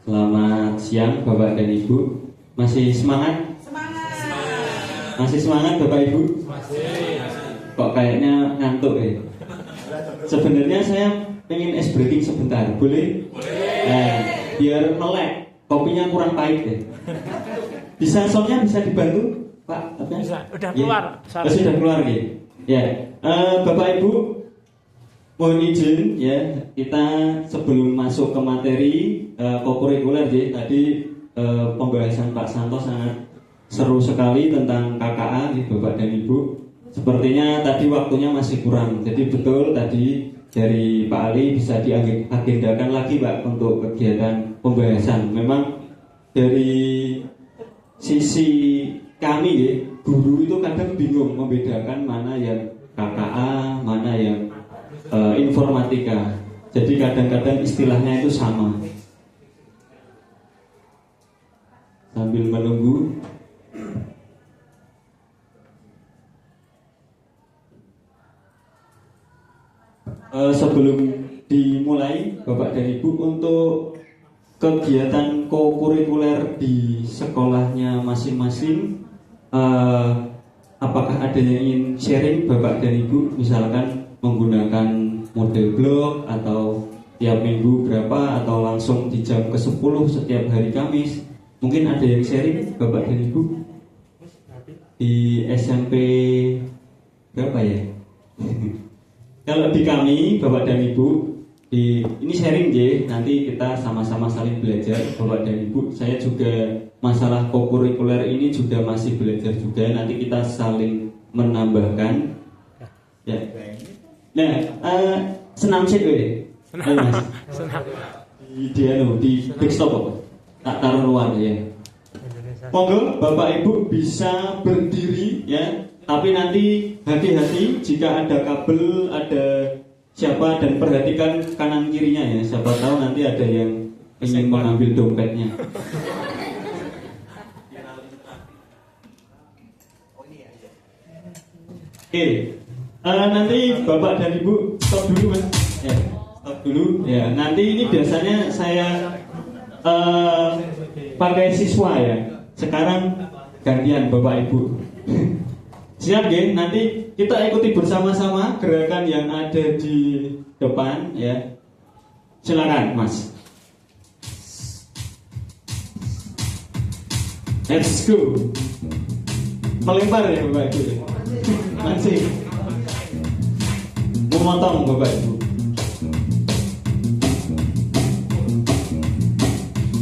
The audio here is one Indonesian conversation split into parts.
Selamat siang Bapak dan Ibu. Masih semangat? Semangat. Masih semangat Bapak Ibu? Masih. Kok kayaknya ngantuk ya? Sebenarnya saya pengen ice breaking sebentar, boleh? Boleh. Nah, biar melek, kopinya kurang pahit ya. Bisa, soalnya bisa dibantu Pak? Apa? Bisa, udah Ya. keluar. Sudah keluar ya? Ya, Bapak Ibu, mohon izin ya, kita sebelum masuk ke materi kokurikuler ya, tadi pembahasan Pak Santo sangat seru sekali tentang KKA nih Bapak dan Ibu. Sepertinya tadi waktunya masih kurang, jadi betul tadi dari Pak Ali bisa diagendakan lagi Pak untuk kegiatan pembahasan. Memang dari sisi kami ya, guru itu kadang bingung membedakan mana yang KKA, mana yang informatika. Jadi kadang-kadang istilahnya itu sama. Sambil menunggu. Sebelum dimulai Bapak dan Ibu, untuk kegiatan kokurikuler di sekolahnya masing-masing, apakah ada yang ingin sharing Bapak dan Ibu, misalkan menggunakan model blog atau tiap minggu berapa atau langsung di jam ke-10 setiap hari Kamis? Mungkin ada yang sharing Bapak dan Ibu di SMP berapa ya? Kalau di kami Bapak dan Ibu ini sharing ya, nanti kita sama-sama saling belajar Bapak dan Ibu. Saya juga masalah kokurikuler ini juga masih belajar juga, nanti kita saling menambahkan ya. Nah, senam sih gue. Senam. Di desktop apa? Tak taruh luar ya. Monggo Bapak Ibu bisa berdiri ya. Tapi nanti hati-hati jika ada kabel, ada siapa, dan perhatikan kanan kirinya ya. Siapa tahu nanti ada yang ingin mengambil dompetnya. Oke. Nanti Bapak dan Ibu stop dulu Mas. Ya, stop dulu. Ya, nanti ini biasanya saya pakai siswa ya. Sekarang gantian Bapak Ibu. Siap ya? Nanti kita ikuti bersama-sama gerakan yang ada di depan ya. Silakan Mas. Let's go. Melempar ya Bapak Ibu. Masih. Memotong Bapak Ibu.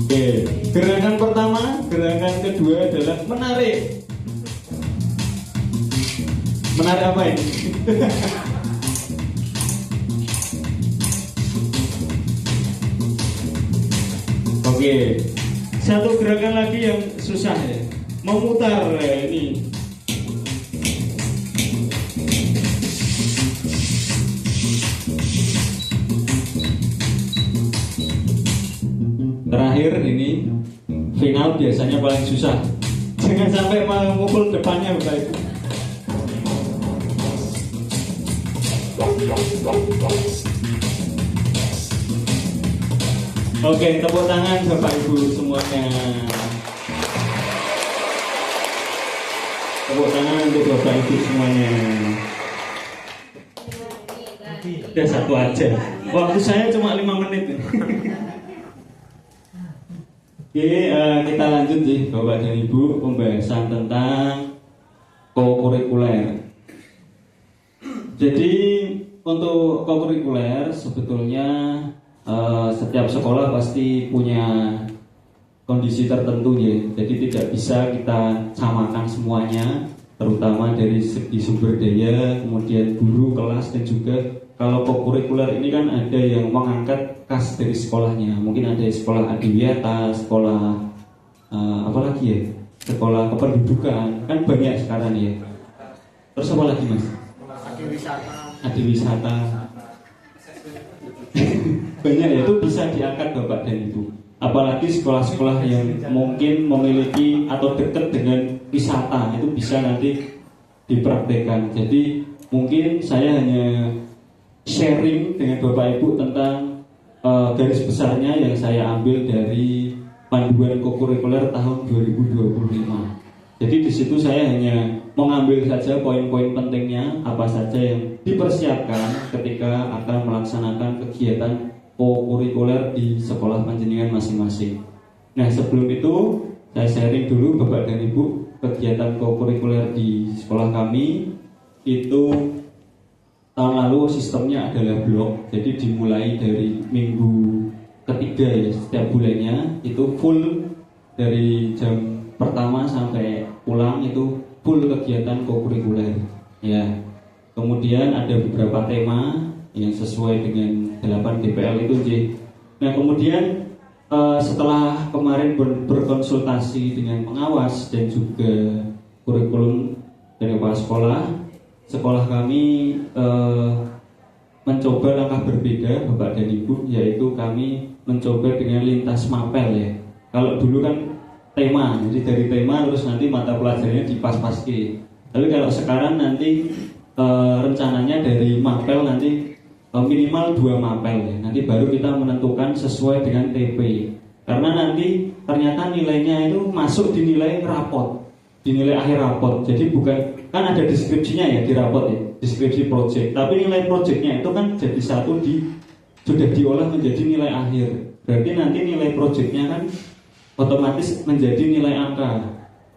Oke, gerakan pertama, gerakan kedua adalah menarik. Menarik apa ini? Oke, satu gerakan lagi yang susah ya, memutar ya, ini. Terakhir ini final biasanya paling susah. Jangan sampai memukul depannya Bapak Ibu. Oke, tepuk tangan Bapak Ibu semuanya. Tepuk tangan untuk Bapak Ibu semuanya. Udah satu aja. Waktu saya cuma 5 menit. Oke, kita lanjut nih Bapak dan Ibu, pembahasan tentang kokurikuler. Jadi untuk kokurikuler sebetulnya setiap sekolah pasti punya kondisi tertentu ya. Jadi tidak bisa kita samakan semuanya, terutama dari segi sumber daya, kemudian guru, kelas, dan juga kalau kokurikuler ini kan ada yang mengangkat khas dari sekolahnya. Mungkin ada sekolah adiwiyata, sekolah apa lagi ya? Sekolah kependudukan, kan banyak sekarang ya. Terus apa lagi Mas? Adiwisata. Banyak ya, itu bisa diangkat Bapak dan Ibu. Apalagi sekolah-sekolah yang mungkin memiliki atau dekat dengan wisata, itu bisa nanti dipraktekkan. Jadi mungkin saya hanya sharing dengan Bapak Ibu tentang garis besarnya yang saya ambil dari panduan kokurikuler tahun 2025. Jadi di situ saya hanya mengambil saja poin-poin pentingnya apa saja yang dipersiapkan ketika akan melaksanakan kegiatan kokurikuler di sekolah panjenengan masing-masing. Nah, sebelum itu saya sharing dulu Bapak dan Ibu kegiatan kokurikuler di sekolah kami itu tahun lalu sistemnya adalah blok. Jadi dimulai dari minggu ketiga ya setiap bulannya itu full dari jam pertama sampai pulang itu full kegiatan kokurikuler ya. Kemudian ada beberapa tema yang sesuai dengan 8 DPL itu J. Nah kemudian setelah kemarin berkonsultasi dengan pengawas dan juga kurikulum dari kepala sekolah kami mencoba langkah berbeda Bapak dan Ibu, yaitu kami mencoba dengan lintas mapel ya. Kalau dulu kan tema, jadi dari tema terus nanti mata pelajarannya dipas-paske. Tapi kalau sekarang nanti rencananya dari mapel nanti minimal 2 mapel ya. Nanti baru kita menentukan sesuai dengan TP. Karena nanti ternyata nilainya itu masuk di nilai rapot, di nilai akhir rapot. Jadi bukan, kan ada deskripsinya ya di rapot ya, deskripsi project. Tapi nilai projectnya itu kan jadi satu sudah diolah menjadi nilai akhir. Berarti nanti nilai projectnya kan otomatis menjadi nilai angka,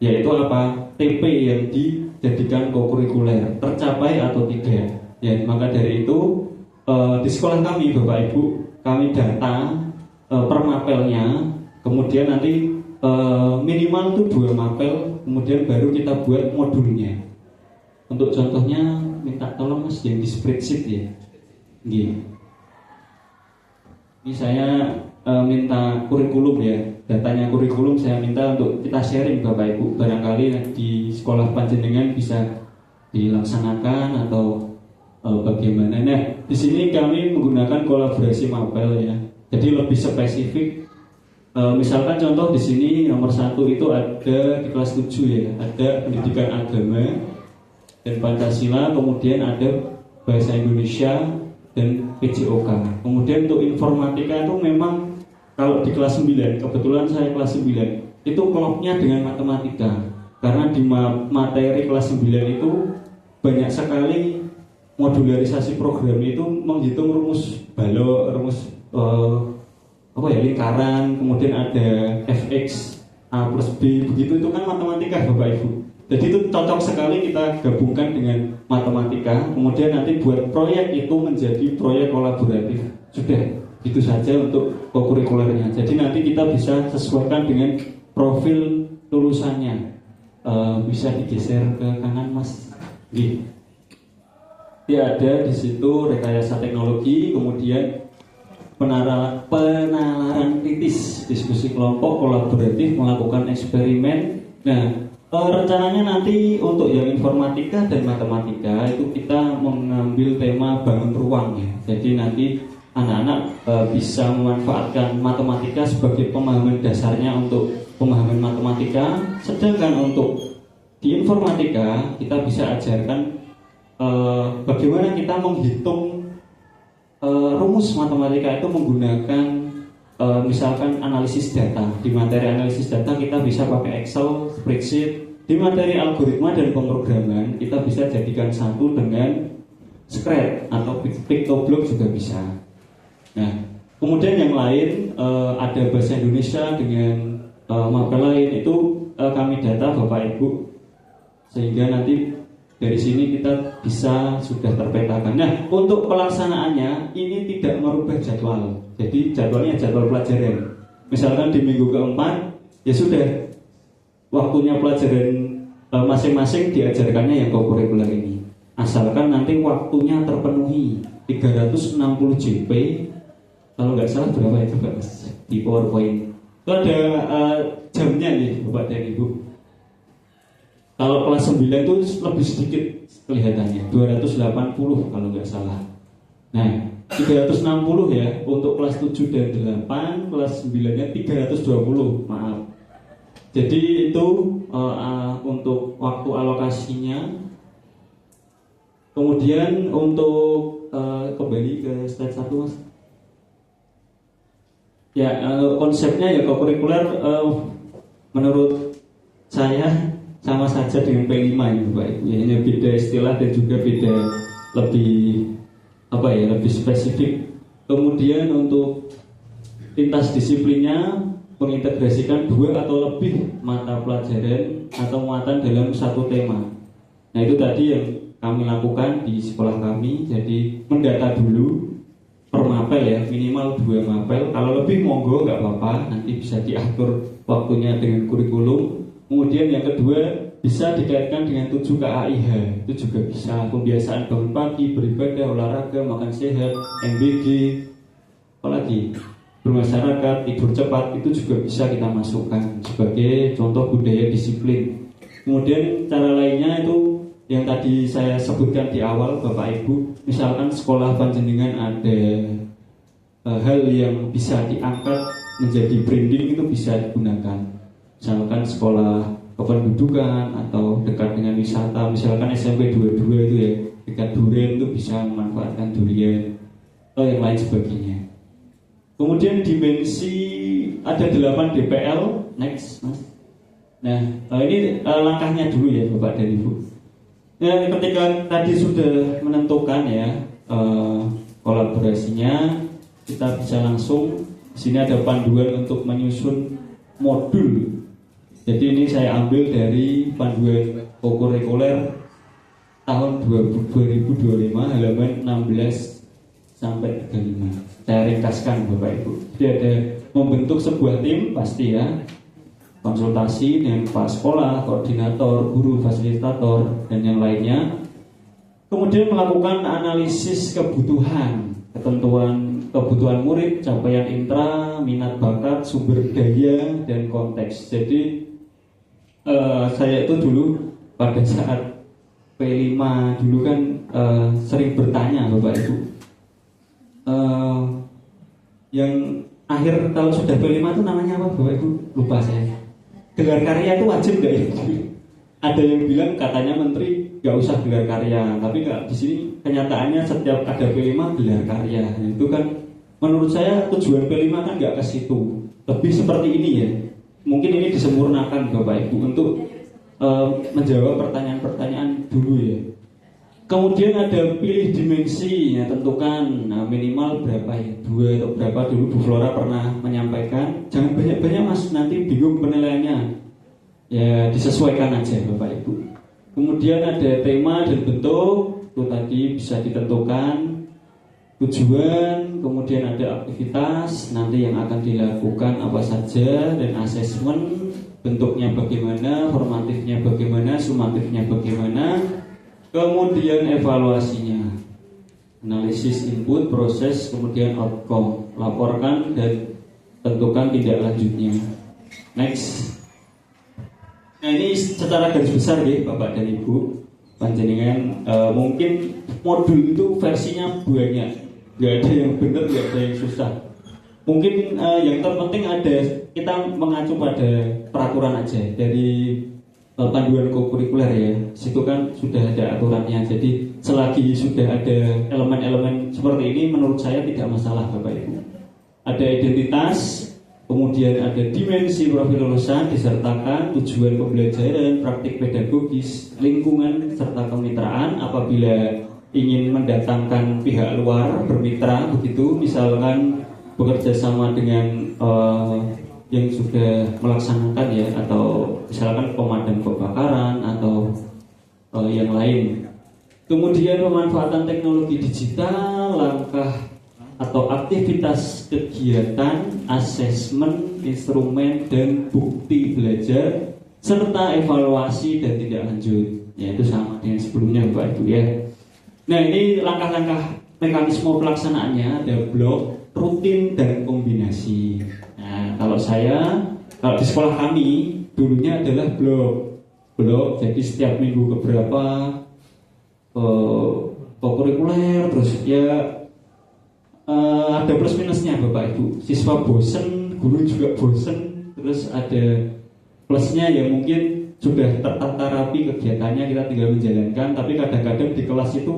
yaitu apa? TP yang dijadikan kokurikuler tercapai atau tidak ya. Maka dari itu di sekolah kami Bapak Ibu kami data per mapelnya, kemudian nanti minimal itu 2 mapel, kemudian baru kita buat modulnya. Untuk contohnya minta tolong Mas yang di spreadsheet ya. Ini saya minta kurikulum ya, datanya kurikulum saya minta untuk kita sharing Bapak Ibu. Barangkali di sekolah panjenengan bisa dilaksanakan atau bagaimana. Nah, di sini kami menggunakan kolaborasi mapel ya. Jadi lebih spesifik. Misalkan contoh di sini nomor 1 itu ada di kelas 7 ya, ada pendidikan agama dan Pancasila, kemudian ada bahasa Indonesia dan PJOK. Kemudian untuk informatika itu memang kalau di kelas 9, kebetulan saya kelas 9, itu klopnya dengan matematika. Karena di materi kelas 9 itu banyak sekali modularisasi program itu menghitung rumus balok, rumus lingkaran, kemudian ada fx A plus B, begitu itu kan matematika Bapak Ibu. Jadi itu cocok sekali kita gabungkan dengan matematika, kemudian nanti buat proyek itu menjadi proyek kolaboratif. Sudah, itu saja untuk kokurikulernya. Jadi nanti kita bisa sesuaikan dengan profil lulusannya. Bisa digeser ke kanan Mas. Gih. Dia ada di situ rekayasa teknologi, kemudian penalaran kritis, diskusi kelompok, kolaboratif, melakukan eksperimen. Nah, rencananya nanti untuk yang informatika dan matematika itu kita mengambil tema bangun ruang ya. Jadi nanti anak-anak bisa memanfaatkan matematika sebagai pemahaman dasarnya untuk pemahaman matematika. Sedangkan untuk di informatika kita bisa ajarkan bagaimana kita menghitung rumus matematika itu menggunakan misalkan analisis data. Di materi analisis data kita bisa pakai Excel, spreadsheet. Di materi algoritma dan pemrograman kita bisa jadikan satu dengan Scratch atau PictoBlock juga bisa. Nah, kemudian yang lain ada bahasa Indonesia dengan mapel lain itu kami data Bapak Ibu, sehingga nanti dari sini kita bisa sudah terpetakan. Nah, untuk pelaksanaannya ini tidak merubah jadwal. Jadi jadwalnya jadwal pelajaran. Misalkan di minggu keempat, ya sudah waktunya pelajaran masing-masing diajarkannya yang kokurikuler ini. Asalkan nanti waktunya terpenuhi 360 JP. Kalau nggak salah berapa itu Pak Mas di PowerPoint? Itu ada jamnya nih Bapak dan Ibu. Kalau kelas 9 itu lebih sedikit kelihatannya, 280 kalau nggak salah. Nah, 360 ya untuk kelas 7 dan 8, kelas 9-nya 320, maaf. Jadi itu untuk waktu alokasinya. Kemudian untuk kembali ke slide 1 Mas. Ya, konsepnya ya kokurikuler menurut saya sama saja dengan P5 ya Bapak Ibu. Ya, hanya beda istilah dan juga beda lebih lebih spesifik. Kemudian untuk lintas disiplinnya mengintegrasikan 2 atau lebih mata pelajaran atau muatan dalam satu tema. Nah, itu tadi yang kami lakukan di sekolah kami. Jadi mendata dulu per mapel ya, minimal 2 mapel. Kalau lebih monggo nggak apa-apa, nanti bisa diatur waktunya dengan kurikulum. Kemudian yang kedua bisa dikaitkan dengan 7 KAIH, itu juga bisa. Pembiasaan bangun pagi, beribadah, olahraga, makan sehat, MBG, apalagi bermasyarakat, tidur cepat, itu juga bisa kita masukkan sebagai contoh budaya disiplin. Kemudian cara lainnya itu yang tadi saya sebutkan di awal Bapak Ibu, misalkan sekolah panjenengan ada hal yang bisa diangkat menjadi branding, itu bisa digunakan. Misalkan sekolah kependudukan atau dekat dengan wisata, misalkan SMP 22 itu ya, dekat durian, itu bisa memanfaatkan durian atau yang lain sebagainya. Kemudian dimensi ada 8 DPL, next Mas. Nah, ini langkahnya dulu ya Bapak dan Ibu. Ya, ketika tadi sudah menentukan ya kolaborasinya, kita bisa langsung di sini ada panduan untuk menyusun modul. Jadi ini saya ambil dari panduan kokurikuler tahun 2025 halaman 16 sampai 35. Saya ringkaskan Bapak Ibu. Jadi ada membentuk sebuah tim pasti ya, konsultasi dengan kepala sekolah, koordinator, guru, fasilitator, dan yang lainnya. Kemudian melakukan analisis kebutuhan, kebutuhan murid, capaian intra, minat bakat, sumber daya, dan konteks. Jadi saya itu dulu pada saat P5 dulu kan sering bertanya Bapak Ibu. Yang akhir kalau sudah P5 itu namanya apa Bapak Ibu? Lupa saya. Gelar karya itu wajib nggak ya? Ada yang bilang katanya menteri nggak usah gelar karya, tapi nggak, di sini kenyataannya setiap ada P5 gelar karya. Nah, itu kan menurut saya tujuan P5 kan nggak ke situ. Lebih seperti ini ya. Mungkin ini disempurnakan Bapak Ibu untuk menjawab pertanyaan-pertanyaan dulu ya. Kemudian ada pilih dimensi, ya tentukan minimal berapa ya, 2 atau berapa dulu Bu Flora pernah menyampaikan. Jangan banyak-banyak Mas, nanti bingung penilaiannya. Ya disesuaikan aja Bapak Ibu. Kemudian ada tema dan bentuk, itu tadi bisa ditentukan. Tujuan, kemudian ada aktivitas nanti yang akan dilakukan apa saja, dan asesmen, bentuknya bagaimana, formatifnya bagaimana, sumatifnya bagaimana. Kemudian evaluasinya, analisis input, proses, kemudian outcome, laporkan dan tentukan tindak lanjutnya. Next. Nah ini secara garis besar ya Bapak dan Ibu panjenengan, mungkin modul itu versinya banyak, nggak ada yang benar, nggak ada yang susah. Mungkin yang terpenting ada, kita mengacu pada peraturan aja dari panduan kokurikuler ya, situ kan sudah ada aturannya. Jadi selagi sudah ada elemen-elemen seperti ini, menurut saya tidak masalah Bapak Ibu. Ada identitas, kemudian ada dimensi profil lulusan, disertakan tujuan pembelajaran, praktik pedagogis, lingkungan, serta kemitraan. Apabila ingin mendatangkan pihak luar bermitra begitu, misalkan bekerja sama dengan yang sudah melaksanakan ya, atau misalkan pemadam kebakaran atau yang lain. Kemudian pemanfaatan teknologi digital, langkah atau aktivitas kegiatan, asesmen, instrumen dan bukti belajar, serta evaluasi dan tindak lanjut. Ya itu sama dengan sebelumnya Bapak Ibu ya. Nah ini langkah-langkah mekanisme pelaksanaannya, ada blok, rutin dan kombinasi. Nah, kalau di sekolah kami dulunya adalah blok. Jadi setiap minggu keberapa kokurikuler, terus ya ada plus minusnya Bapak Ibu. Siswa bosen, guru juga bosen, terus ada plusnya ya mungkin sudah tertata rapi kegiatannya, kita tinggal menjalankan. Tapi kadang-kadang di kelas itu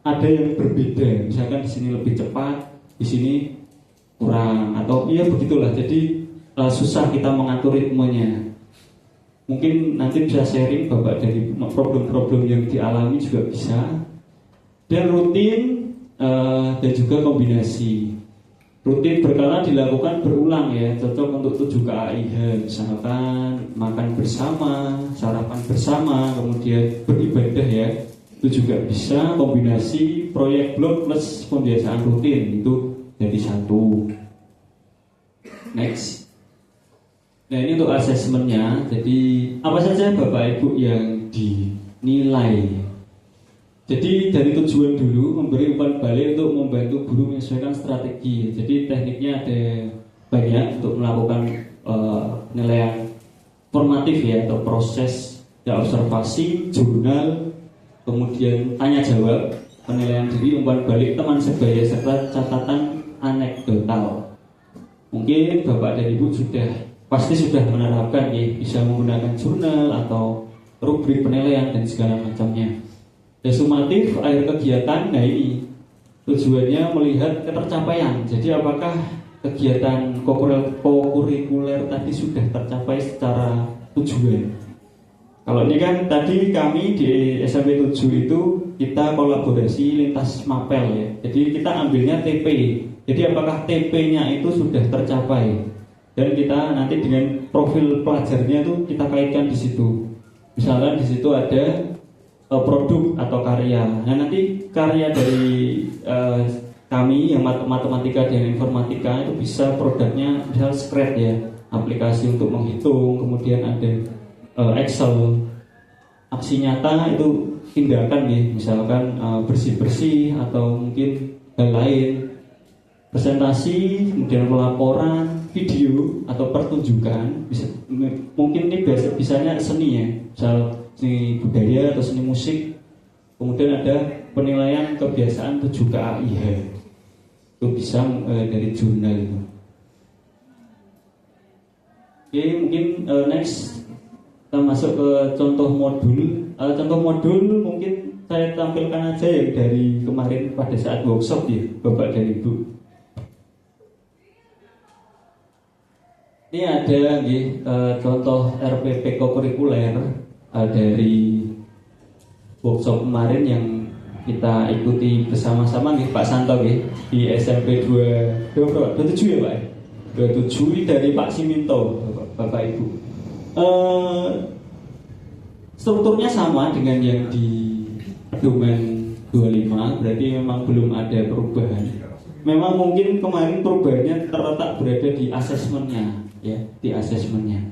ada yang berbeda. Misalkan di sini lebih cepat, di sini kurang atau ya begitulah. Jadi susah kita mengatur ritmenya. Mungkin nanti bisa sharing Bapak dari problem-problem yang dialami juga bisa. Dan rutin dan juga kombinasi. Rutin berkala dilakukan berulang ya, cocok untuk 7 KAIH, misalkan makan bersama, sarapan bersama, kemudian beribadah ya. Itu juga bisa kombinasi proyek blog plus pembiasaan rutin, itu jadi satu. Next. Nah ini untuk asesmennya. Jadi apa saja Bapak Ibu yang dinilai. Jadi dari tujuan dulu memberi umpan balik untuk membantu guru menyesuaikan strategi. Jadi tekniknya ada banyak untuk melakukan penilaian formatif ya, atau proses ya, observasi, jurnal, kemudian tanya jawab, penilaian diri, umpan balik teman sebaya serta catatan anekdotal. Mungkin Bapak dan Ibu pasti sudah menerapkan ya, bisa menggunakan jurnal atau rubrik penilaian dan segala macamnya. Dan sumatif akhir kegiatan, nah ini tujuannya melihat ketercapaian. Jadi apakah kegiatan kokurikuler tadi sudah tercapai secara tujuan. Kalau ini kan tadi kami di SMP 7 itu kita kolaborasi lintas mapel ya. Jadi kita ambilnya TP. Jadi apakah TP-nya itu sudah tercapai. Dan kita nanti dengan profil pelajarnya itu kita kaitkan di situ. Misalkan di situ ada produk atau karya. Nah nanti karya dari kami yang matematika dan informatika itu bisa produknya misal Scratch ya, aplikasi untuk menghitung, kemudian ada Excel. Aksi nyata itu tindakan ya, misalkan bersih-bersih atau mungkin hal lain. Presentasi, kemudian pelaporan, video atau pertunjukan, mungkin ini bisanya seni ya, misal seni budaya atau seni musik. Kemudian ada penilaian kebiasaan 7 KAIH, itu bisa dari jurnal itu. Oke, mungkin next kita masuk ke contoh modul. Contoh modul mungkin saya tampilkan aja ya dari kemarin pada saat workshop ya Bapak dan Ibu. Ini ada contoh RPP kokurikuler dari workshop kemarin yang kita ikuti bersama-sama nih Pak Santo di SMP 27 ya Pak? 27 dari Pak Siminto, Bapak Ibu. Strukturnya sama dengan yang di domain 25, berarti memang belum ada perubahan. Memang mungkin kemarin perubahannya terletak berada di asesmennya ya, di asesmennya.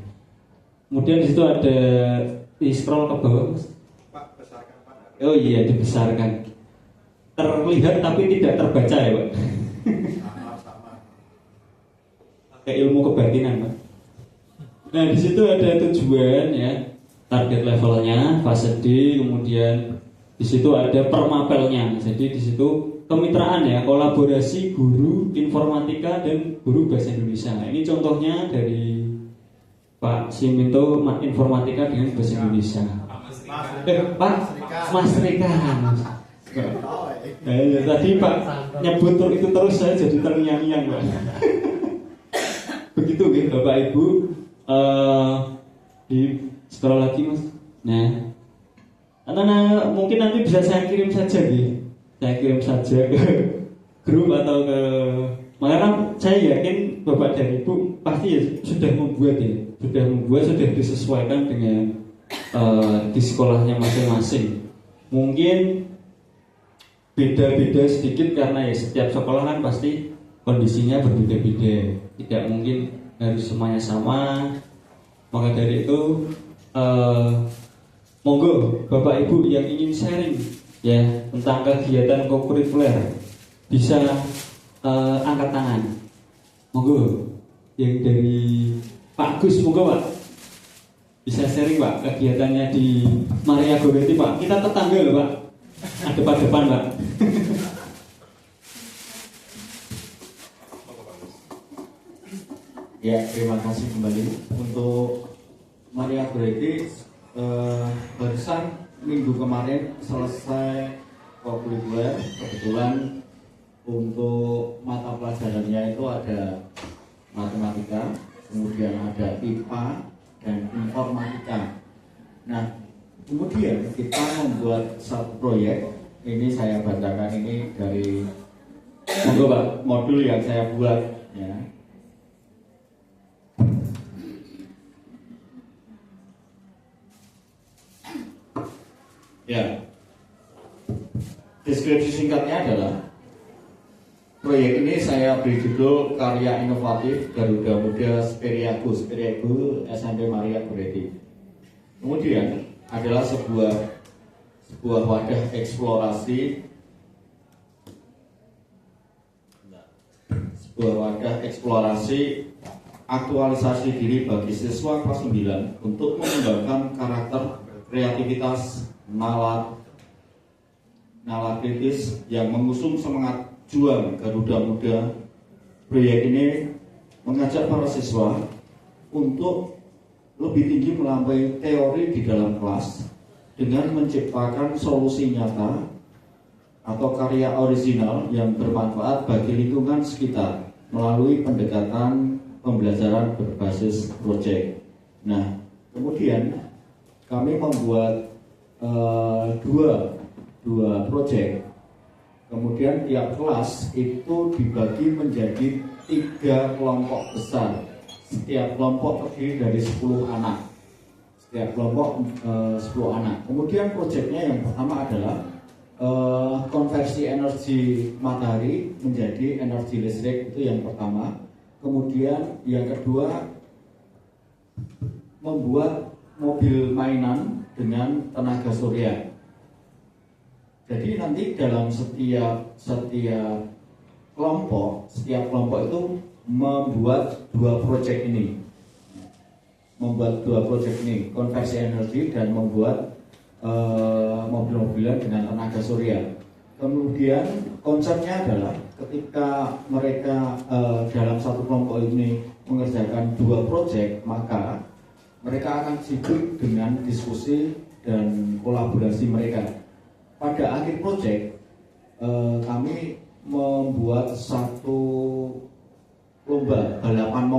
Kemudian di situ ada di scroll ke bawah. Pak, besarkan Pak. Oh iya, dibesarkan. Terlihat tapi tidak terbaca ya, Pak. Sama. Pakai ilmu kebatinan, Pak. Nah, di situ ada tujuan ya, target levelnya, fase D, kemudian di situ ada permapelnya. Jadi di situ kemitraan ya, kolaborasi guru informatika dan guru bahasa Indonesia. Nah, ini contohnya dari Pak Siminto informatika dengan bahasa Indonesia. Pak Mas Rika. Ya, tadi Pak nyebut itu terus saya jadi terngiang-ngiang Pak. Begitu gitu Bapak Ibu. Di scroll lagi Mas. Nah, mungkin nanti bisa saya kirim saja gitu. Saya kirim saja ke grup atau ke, makanya saya yakin Bapak dan Ibu pasti ya sudah membuat sudah disesuaikan dengan di sekolahnya masing-masing. Mungkin beda-beda sedikit karena ya setiap sekolah kan pasti kondisinya berbeda-beda, tidak mungkin harus semuanya sama. Maka dari itu monggo Bapak Ibu yang ingin sharing ya tentang kegiatan kokurikuler bisa angkat tangan. Monggo yang dari Pak Gus, monggo Pak bisa sharing Pak kegiatannya di Maria Goretti Pak. Kita tetangga loh Pak, depan Pak. Ya, terima kasih kembali untuk Maria Goretti. Barusan minggu kemarin selesai kokurikuler, kebetulan Untuk mata pelajarannya itu ada matematika, kemudian ada IPA dan informatika. Nah, kemudian kita membuat satu proyek. Ini saya bacakan ini dari modul yang saya buat, ya. Ya, deskripsi singkatnya adalah proyek ini saya beri judul Karya Inovatif Garuda Muda Speriago SMP Maria Goretti. Kemudian adalah sebuah wadah eksplorasi aktualisasi diri bagi siswa kelas 9 untuk mengembangkan karakter, kreativitas, nalar kritis yang mengusung semangat juang Garuda Muda. Proyek ini mengajak para siswa untuk lebih tinggi melampaui teori di dalam kelas dengan menciptakan solusi nyata atau karya original yang bermanfaat bagi lingkungan sekitar melalui pendekatan pembelajaran berbasis proyek. Nah, kemudian kami membuat dua proyek. Kemudian tiap kelas itu dibagi menjadi 3 kelompok besar. Setiap kelompok terdiri dari 10 anak. Setiap kelompok 10 anak. Kemudian proyeknya yang pertama adalah konversi energi matahari menjadi energi listrik, itu yang pertama. Kemudian yang kedua, membuat mobil mainan dengan tenaga surya. Jadi nanti dalam setiap kelompok itu membuat 2 proyek ini. Konversi energi dan membuat mobil-mobilan dengan tenaga surya. Kemudian konsepnya adalah ketika mereka dalam satu kelompok ini mengerjakan 2 proyek, maka mereka akan sibuk dengan diskusi dan kolaborasi mereka. Pada akhir proyek kami membuat satu lomba balapan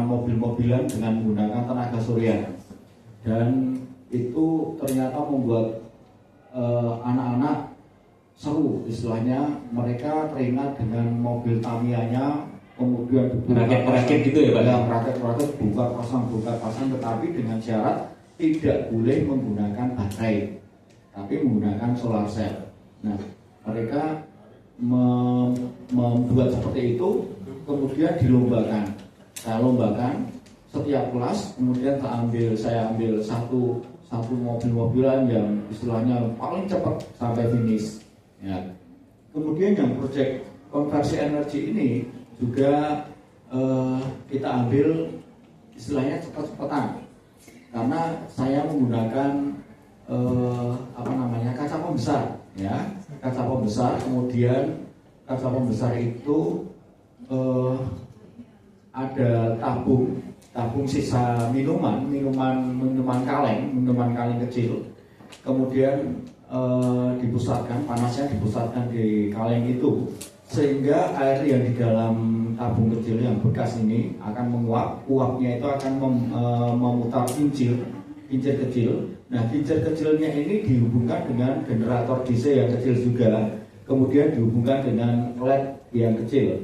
mobil-mobilan dengan menggunakan tenaga surya, dan itu ternyata membuat anak-anak seru, istilahnya mereka teringat dengan mobil Tamiya-nya, kemudian rakit gitu ya Pak? Ya, rakit buka pasang, tetapi dengan syarat tidak boleh menggunakan baterai, tapi menggunakan solar cell. Nah, mereka membuat seperti itu, kemudian dilombakan. Saya lombakan setiap kelas, kemudian saya ambil satu mobil-mobilan yang istilahnya paling cepat sampai finish. Ya. Kemudian yang proyek konversi energi ini juga kita ambil istilahnya cepat-cepatan, karena saya menggunakan kaca pembesar, ya, kaca pembesar. Kemudian kaca pembesar itu ada tabung sisa minuman kaleng kecil, kemudian panasnya dipusatkan di kaleng itu, sehingga air yang di dalam tabung kecil yang bekas ini akan menguap. Uapnya itu akan memutar kincir kecil. Nah, kincir kecilnya ini dihubungkan dengan generator DC yang kecil juga, kemudian dihubungkan dengan LED yang kecil.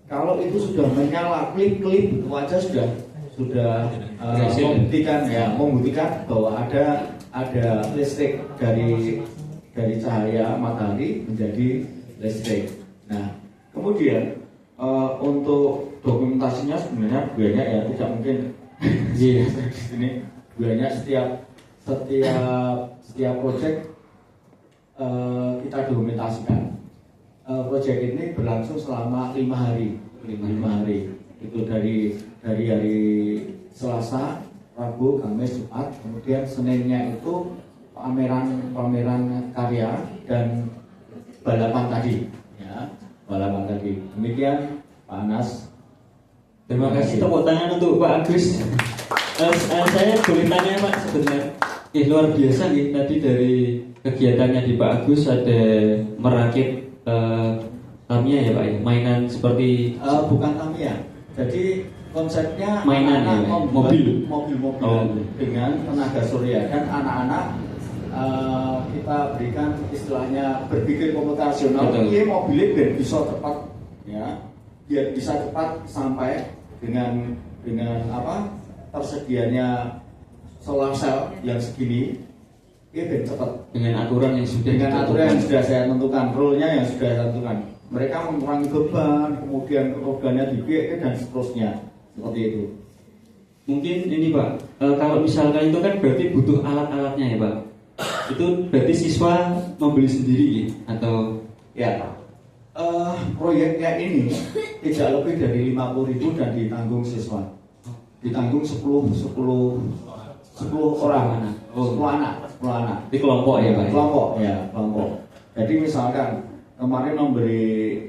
Kalau itu sudah menyala klip itu aja sudah membuktikan bahwa ada listrik dari cahaya matahari menjadi listrik. Nah, kemudian untuk dokumentasinya sebenarnya banyak, ya, tidak mungkin di sini banyak. Setiap proyek kita dokumentasikan. Proyek ini berlangsung selama 5 hari. Itu dari hari Selasa, Rabu, Kamis, Jumat. Kemudian Seninnya itu pameran karya dan balapan tadi, ya, Demikian Pak Anas. Terima kasih, tepuk tangan untuk Pak Agus. Saya boleh tanya Pak, sebenarnya luar biasa nih, tadi dari kegiatannya di Pak Agus ada merakit Tamiya ya Pak ya, mainan seperti bukan Tamiya. Jadi konsepnya mainan ya, anak-anak mobil-mobilan dengan tenaga surya, dan anak-anak kita berikan istilahnya berpikir komputasional. Ini mobilnya biar bisa cepat, ya, biar bisa cepat sampai dengan apa tersedianya solar cell yang segini, ini biar cepat dengan aturan yang sudah saya tentukan, rule-nya yang sudah saya tentukan. Mereka mengurangi beban, kemudian rodanya dibiarkan dan seterusnya, seperti itu. Mungkin ini Pak, kalau misalkan itu kan berarti butuh alat-alatnya ya Pak. Itu berarti siswa membeli sendiri ya? Atau ya? Proyeknya ini tidak lebih dari 50.000 dan ditanggung siswa. Ditanggung 10 orang, 10 anak. Di kelompok ya Pak? Kelompok. Jadi misalkan kemarin memberi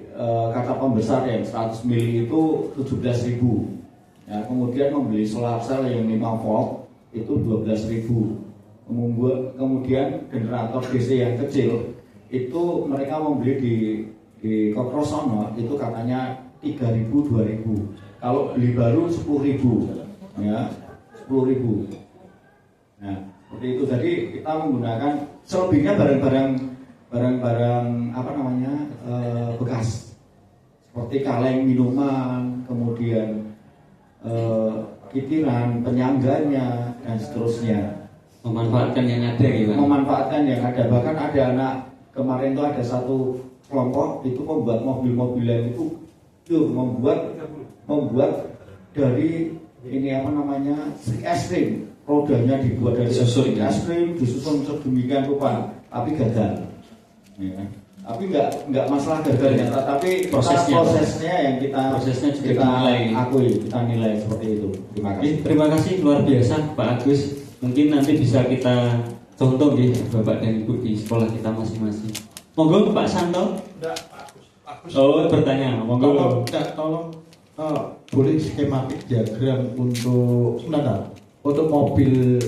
kata pembesar yang 100 mili itu 17.000. Ya, kemudian membeli solar cell yang 5 volt itu 12.000. Kemudian generator DC yang kecil itu mereka membeli di Kokrosono itu katanya 3.000 2.000. Kalau beli baru 10.000, ya 10.000. Nah, seperti itu. Jadi kita menggunakan selebihnya barang-barang apa namanya bekas, seperti kaleng minuman, kemudian kitiran, penyangganya dan seterusnya. Memanfaatkan yang ada gitu. Memanfaatkan yang ada. Bahkan ada anak kemarin itu ada satu kelompok itu membuat mobil-mobilan itu membuat dari ini apa namanya es krim, rodanya dibuat dari es krim disusun sedemikian rupa, tapi gagal. Ya. Tapi nggak masalah gagalnya, tapi prosesnya yang kita akui, kita nilai seperti itu. Terima kasih. Terima kasih luar biasa Pak Agus. Mungkin nanti bisa kita contoh nih Bapak dan Ibu di sekolah kita masing-masing. Monggo Pak Santo. Enggak, Agus. Oh, bertanya. Monggo. Tolong boleh skematik diagram untuk untuk mobil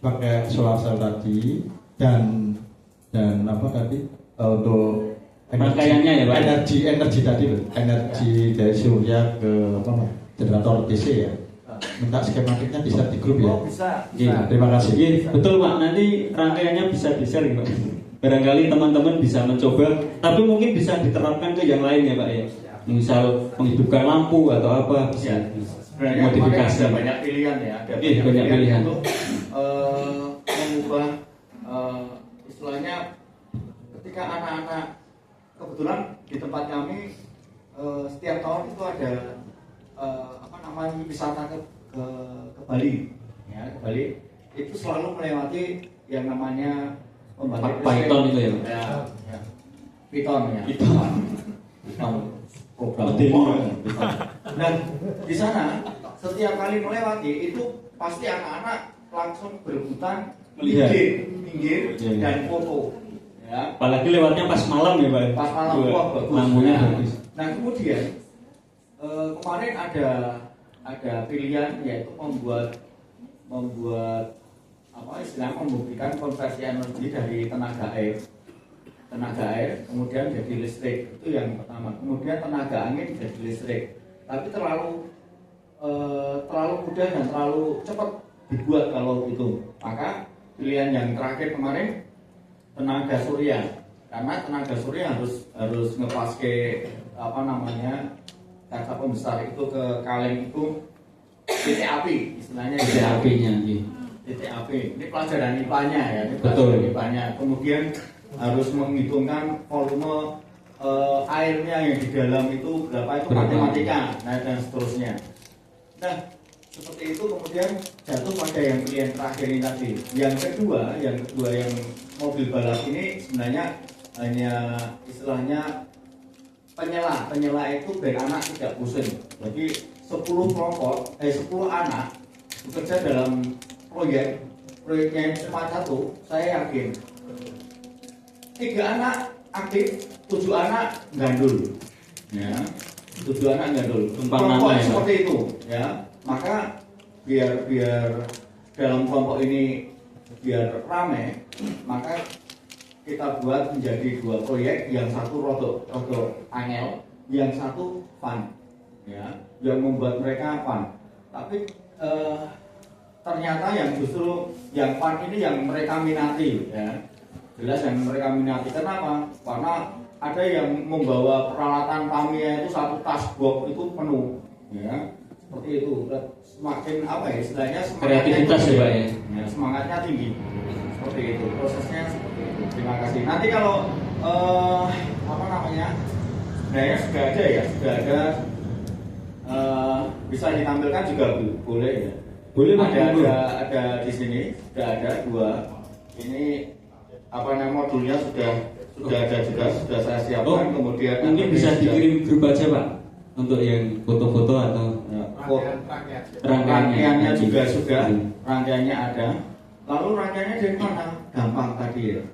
pakai solar cell tadi dan apa tadi untuk pakaiannya ya Pak. Energi tadi loh. Energi dari surya ke generator DC ya. Minta skematiknya bisa di grup ya. Bisa. Terima kasih. Betul Pak, nanti rangkaiannya bisa di-share Pak. Barangkali teman-teman bisa mencoba, tapi mungkin bisa diterapkan ke yang lain ya Pak ya. Misal menghidupkan lampu atau apa bisa. Sebenarnya modifikasi. ada banyak pilihan ya. Ada banyak pilihan untuk mengubah istilahnya ketika anak-anak, kebetulan di tempat kami setiap tahun itu ada wisata ke Bali, ya, ke Bali itu selalu melewati yang namanya Python itu ya, Python program. Dan di sana setiap kali melewati itu pasti anak-anak langsung berebutan minggir dan foto. Ya. Apalagi lewatnya pas malam ya Pak. Pas malam, wah bagus. Lampunya bagus. Nah kemudian kemarin ada pilihan yaitu membuat apa istilahnya membuktikan konversi energi dari tenaga air kemudian jadi listrik, itu yang pertama. Kemudian tenaga angin jadi listrik, tapi terlalu mudah dan terlalu cepat dibuat kalau itu. Maka pilihan yang terakhir kemarin tenaga surya, karena tenaga surya harus ngepaske apa namanya kata pembesar itu ke kaleng itu titik api, istilahnya titik apinya. Titik api. Ini pelajaran IPA-nya ya. Ini betul. IPA-nya. Kemudian harus menghitungkan volume airnya yang di dalam itu berapa, itu matematika, nah dan seterusnya. Nah seperti itu kemudian jatuh pada yang pilihan terakhir ini tadi. Yang kedua yang mobil balap ini sebenarnya hanya istilahnya penyela itu biar anak tidak pusing. Jadi 10 anak bekerja dalam proyeknya yang satu, saya yakin 3 anak aktif, 7 anak gandul, ya, 7 anak gandul. Kelompok seperti itu, ya. Maka biar dalam kelompok ini biar ramai, maka kita buat menjadi dua proyek, yang satu rodok angel, yang satu fun, ya, yang membuat mereka fun. Tapi ternyata yang justru yang fun ini yang mereka minati, ya, jelas yang mereka minati. Kenapa? Karena ada yang membawa peralatan Tamiya itu satu tas box itu penuh, ya, seperti itu. Semakin apa ya istilahnya, Kreativitas ya Pak ya. Ya, semangatnya tinggi, seperti itu. Prosesnya seperti itu. Terima kasih. Nanti kalau apa namanya, sebenarnya sudah ada ya, sudah ada, bisa ditampilkan juga boleh ya. Boleh Pak. Ada di sini sudah ada dua. Ini apa namanya, modulnya sudah ada juga, sudah saya siapkan. Kemudian mungkin bisa dikirim grup aja Pak untuk yang foto-foto atau ya, rangkaiannya rangkaiannya juga sudah, rangkaiannya ada. Lalu rangkaiannya dari mana? Gampang tadi ya,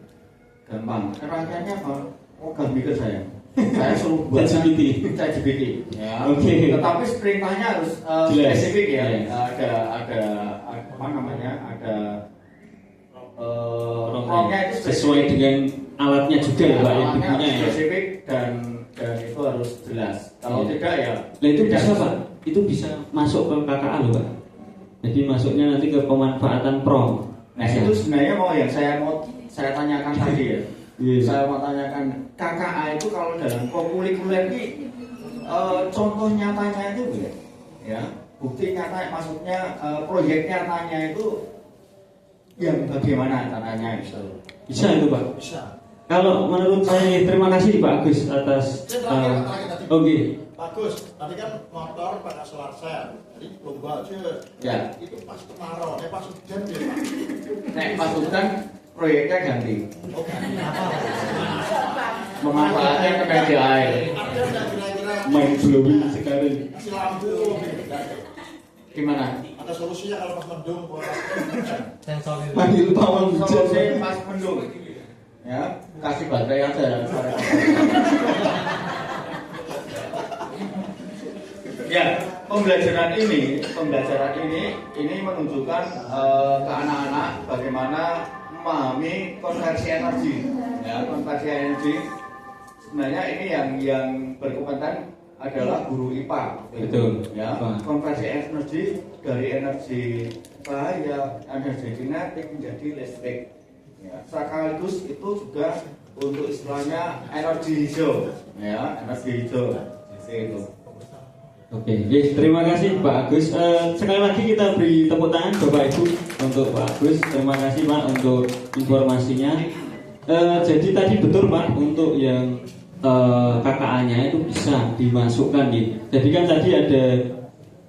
gampang. Rangkaiannya apa? Oh, gampang saya. Saya suruh buat ChatGPT. Ya. Oke. Tetapi perintahnya harus spesifik ya. Ada apa namanya? Ada promnya itu sesuai dengan alatnya juga ya Pak yang dipunya ya. Spesifik dan itu harus jelas. Kalau tidak ya. Nah itu bisa Pak, itu bisa masuk ke KKA loh Pak. Jadi masuknya nanti ke pemanfaatan prom. Nah itu sebenarnya yang saya tanyakan tadi ya. Saya mau tanyakan, KKA itu kalau dalam kurikuler ini contoh nyatanya itu ya, bukti nyata, maksudnya proyek nyatanya itu yang bagaimana caranya bisa itu Pak. Bisa. Kalau menurut saya, terima kasih Pak Agus atas oke. Bagus. Tadi kan motor pada solar cell. Jadi lomba aja. Ya. Itu pas kemarau, pas hujan dia Pak. Nek pas hujan proyeknya ganti. Oh, ganti apa? Memanfaatkan tenaga air. Ada nggak kira-kira Mind blowing sekali. si lampu? Gimana? Ada solusinya kalau pas mendung buat Panggil pawang hujan. Solusi pas mendung. Ya, kasih baterai aja. Ya, pembelajaran ini menunjukkan ke anak-anak bagaimana memahami konversi energi. Ya, konversi energi sebenarnya ini yang berkompeten adalah guru IPA. Betul. Ya, konversi energi dari energi cahaya, energi kinetik menjadi listrik. Ya, sekaligus itu juga untuk istilahnya energi hijau. Ya, energi hijau. Itu. Oke, terima kasih Pak Agus. Sekali lagi kita beri tepuk tangan Bapak Ibu untuk Pak Agus. Terima kasih Pak untuk informasinya. Jadi tadi betul Pak untuk yang KKA-nya itu bisa dimasukkan nih. Jadi kan tadi ada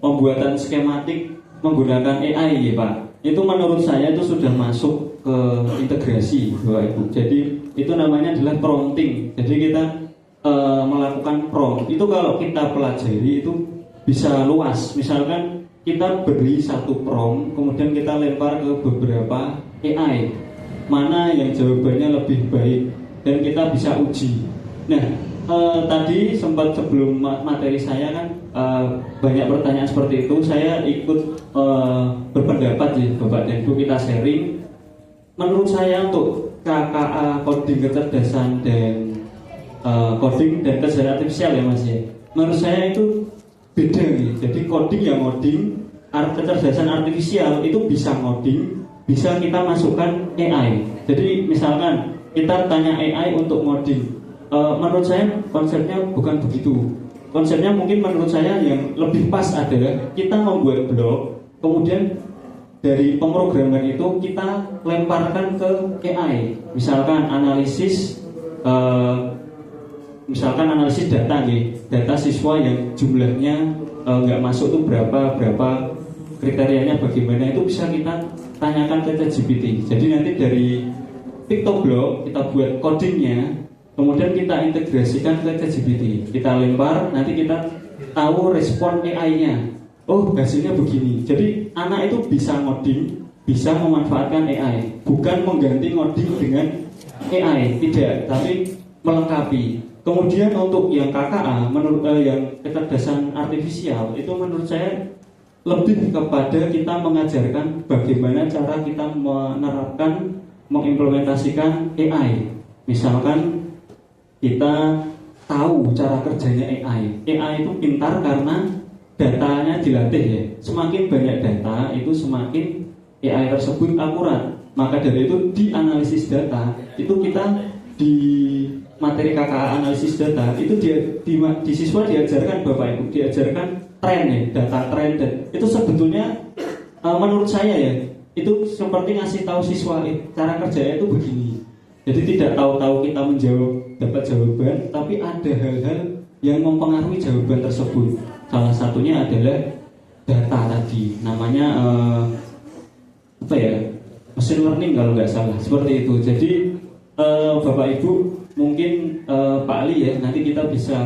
pembuatan skematik menggunakan AI ya Pak. Itu menurut saya itu sudah masuk ke integrasi Bapak Ibu. Jadi itu namanya adalah prompting. Jadi kita melakukan prompt. Itu kalau kita pelajari itu bisa luas. Misalkan kita beri satu prompt, kemudian kita lempar ke beberapa AI, mana yang jawabannya lebih baik, dan kita bisa uji. Nah, tadi sempat sebelum materi saya kan banyak pertanyaan seperti itu. Saya ikut berpendapat ya Bapak dan Ibu, kita sharing. Menurut saya untuk KKA coding kecerdasan dan coding dan kecerdasan artifisial ya Mas ya. Menurut saya itu beda nih. Jadi coding ya coding, kecerdasan artifisial itu bisa coding, bisa kita masukkan AI. Jadi misalkan kita tanya AI untuk coding, menurut saya konsepnya bukan begitu. Konsepnya mungkin menurut saya yang lebih pas adalah kita membuat blog, kemudian dari pemrograman itu kita lemparkan ke AI. Misalkan analisis data nih, data siswa yang jumlahnya nggak masuk tuh berapa kriterianya bagaimana, itu bisa kita tanyakan ke ChatGPT. Jadi nanti dari Piktoblog kita buat codingnya, kemudian kita integrasikan ke ChatGPT, kita lempar, nanti kita tahu respon AI-nya. Oh hasilnya begini. Jadi anak itu bisa ngoding, bisa memanfaatkan AI, bukan mengganti ngoding dengan AI, tidak, tapi melengkapi. Kemudian untuk yang KKA, menurut yang kecerdasan artifisial itu menurut saya lebih kepada kita mengajarkan bagaimana cara kita menerapkan, mengimplementasikan AI. Misalkan kita tahu cara kerjanya AI. AI itu pintar karena datanya dilatih ya. Semakin banyak data itu semakin AI tersebut akurat. Maka dari itu di analisis data itu kita di materi KKA analisis data itu di siswa diajarkan Bapak Ibu diajarkan tren ya, data tren, dan itu sebetulnya menurut saya ya itu seperti ngasih tahu siswa cara kerjanya itu begini. Jadi tidak tahu-tahu kita menjawab dapat jawaban, tapi ada hal-hal yang mempengaruhi jawaban tersebut. Salah satunya adalah data tadi, namanya apa ya, machine learning kalau nggak salah, seperti itu. Jadi Bapak Ibu mungkin Pak Ali ya, nanti kita bisa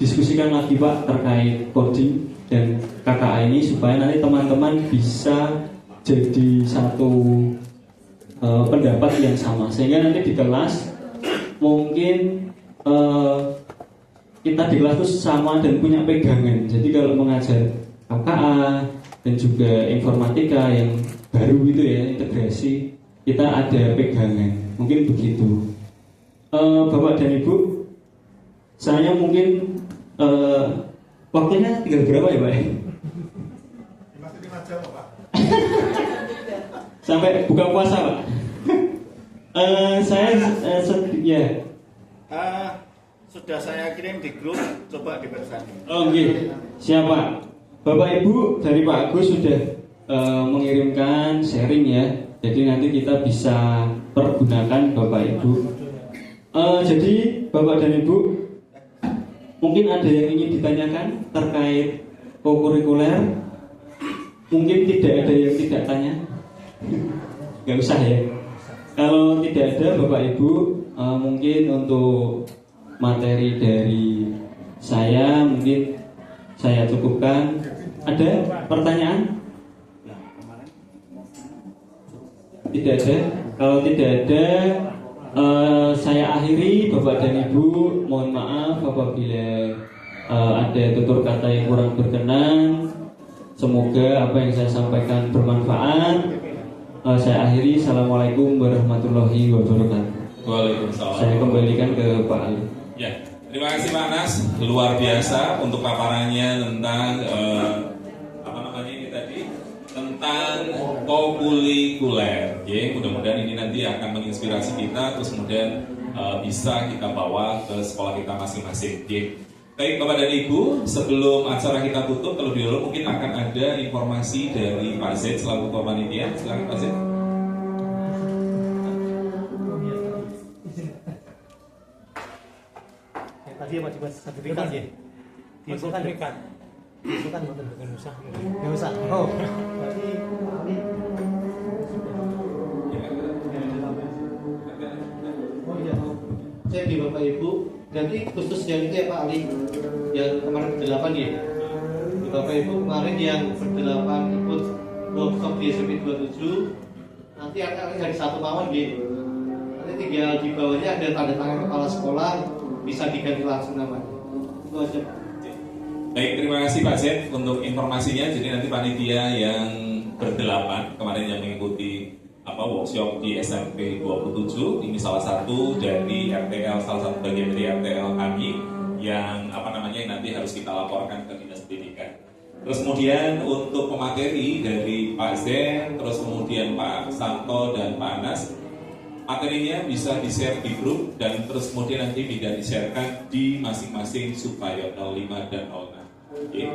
diskusikan lagi Pak terkait coding dan KKA ini supaya nanti teman-teman bisa jadi satu pendapat yang sama, sehingga nanti di kelas mungkin kita di kelas itu sama dan punya pegangan. Jadi kalau mengajar KKA dan juga informatika yang baru itu ya, integrasi, kita ada pegangan. Mungkin begitu. Bapak dan Ibu, saya mungkin waktunya tinggal berapa ya Pak? Masih 5 jam Pak. Sampai buka puasa Pak. Ya. Sudah saya kirim di grup, coba dibaca. Oh nggih. Siapa? Bapak Ibu dari Pak Agus sudah mengirimkan sharing ya. Jadi nanti kita bisa pergunakan Bapak Ibu. Jadi Bapak dan Ibu, mungkin ada yang ingin ditanyakan terkait kokurikuler. Mungkin tidak ada yang tidak tanya. Gak usah ya. Kalau tidak ada Bapak Ibu, mungkin untuk materi dari saya mungkin saya cukupkan. Ada pertanyaan? Tidak ada. Kalau tidak ada, saya akhiri Bapak dan Ibu. Mohon maaf apabila ada tutur kata yang kurang berkenan. Semoga apa yang saya sampaikan bermanfaat. Saya akhiri. Assalamualaikum warahmatullahi wabarakatuh. Waalaikumsalam. Saya kembalikan ke Pak Ali. Ya, terima kasih Pak Anas, luar biasa untuk paparannya tentang apa namanya ini tadi, tentang kokurikuler. Ya, mudah-mudahan ini nanti akan menginspirasi kita, terus kemudian bisa kita bawa ke sekolah kita masing-masing. Ya. Baik Bapak dan Ibu, sebelum acara kita tutup, terlebih dahulu mungkin akan ada informasi dari Pak Z selaku Ketua Panitia. Silakan Pak Z. Tadi apa dibuat sertifikat ya? Diinfokan sertifikat. Diinfokan bukan usah. Enggak usah. Oh. Berarti Ali oh iya. Saya di Bapak Ibu, berarti khusus yang itu ya Pak Ali, yang kemarin berdelapan ya. Di Bapak Ibu kemarin yang berdelapan ikut workshop di SMP 27, nanti akan hari Sabtu mawon gitu. Nanti tinggal di bawahnya ada tanda tangan kepala sekolah, bisa diganti langsung namanya. Itu aja. Baik, terima kasih Pak Z untuk informasinya. Jadi nanti panitia yang berdelapan kemarin yang mengikuti workshop di SMP 27 ini salah satu dari RTL, salah satu bagian dari RTL kami yang yang nanti harus kita laporkan ke Dinas Pendidikan. Terus kemudian untuk pemateri dari Pak Z, terus kemudian Pak Santo dan Pak Anas, materinya bisa di-share di grup dan terus kemudian nanti bisa di-sharekan di masing-masing Supayo 05 dan 06. Okay.